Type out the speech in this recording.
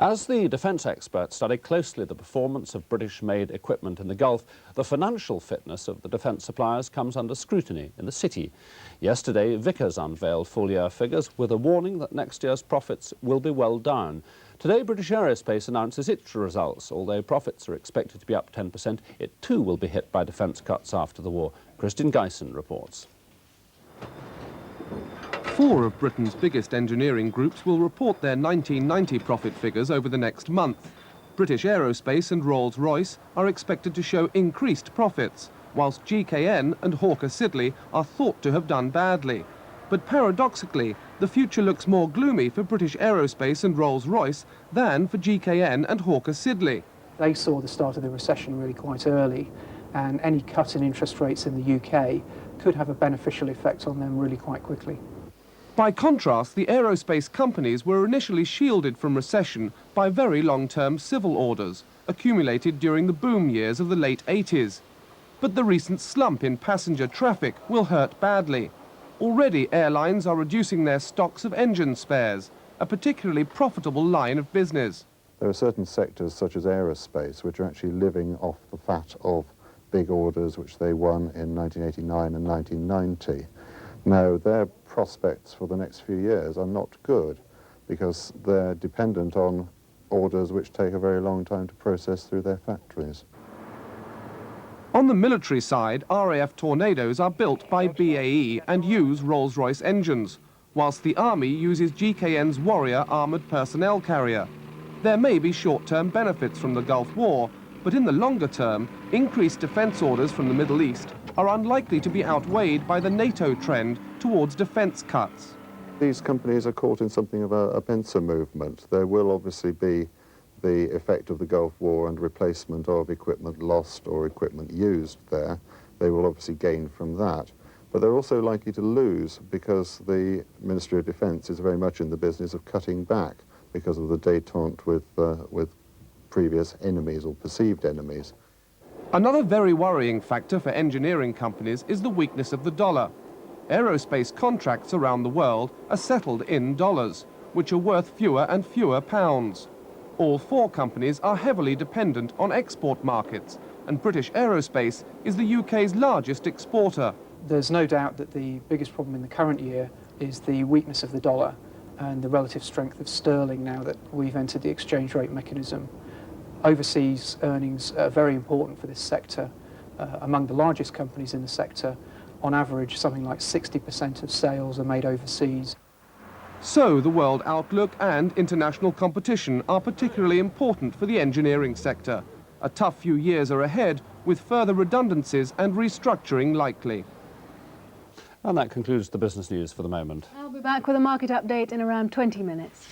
As the defence experts study closely the performance of British-made equipment in the Gulf, the financial fitness of the defence suppliers comes under scrutiny in the city. Yesterday, Vickers unveiled full-year figures with a warning that next year's profits will be well down. Today, British Aerospace announces its results. Although profits are expected to be up 10%, it too will be hit by defence cuts after the war. Christian Geisen reports. 4 of Britain's biggest engineering groups will report their 1990 profit figures over the next month. British Aerospace and Rolls-Royce are expected to show increased profits, whilst GKN and Hawker Siddeley are thought to have done badly. But paradoxically, the future looks more gloomy for British Aerospace and Rolls-Royce than for GKN and Hawker Siddeley. They saw the start of the recession really quite early, and any cut in interest rates in the UK could have a beneficial effect on them really quite quickly. By contrast, the aerospace companies were initially shielded from recession by very long-term civil orders, accumulated during the boom years of the late 80s. But the recent slump in passenger traffic will hurt badly. Already, airlines are reducing their stocks of engine spares, a particularly profitable line of business. There are certain sectors, such as aerospace, which are actually living off the fat of big orders which they won in 1989 and 1990. Now, their prospects for the next few years are not good because they're dependent on orders which take a very long time to process through their factories. On the military side, RAF Tornadoes are built by BAE and use Rolls-Royce engines, whilst the Army uses GKN's Warrior armoured personnel carrier. There may be short-term benefits from the Gulf War, but in the longer term, increased defence orders from the Middle East are unlikely to be outweighed by the NATO trend towards defence cuts. These companies are caught in something of a pincer movement. There will obviously be the effect of the Gulf War and replacement of equipment lost or equipment used there. They will obviously gain from that. But they're also likely to lose because the Ministry of Defence is very much in the business of cutting back because of the détente with previous enemies or perceived enemies. Another very worrying factor for engineering companies is the weakness of the dollar. Aerospace contracts around the world are settled in dollars, which are worth fewer and fewer pounds. All 4 companies are heavily dependent on export markets, and British Aerospace is the UK's largest exporter. There's no doubt that the biggest problem in the current year is the weakness of the dollar and the relative strength of sterling now that we've entered the exchange rate mechanism. Overseas earnings are very important for this sector. Among the largest companies in the sector, on average, something like 60% of sales are made overseas. So the world outlook and international competition are particularly important for the engineering sector. A tough few years are ahead, with further redundancies and restructuring likely. And that concludes the business news for the moment. I'll be back with a market update in around 20 minutes.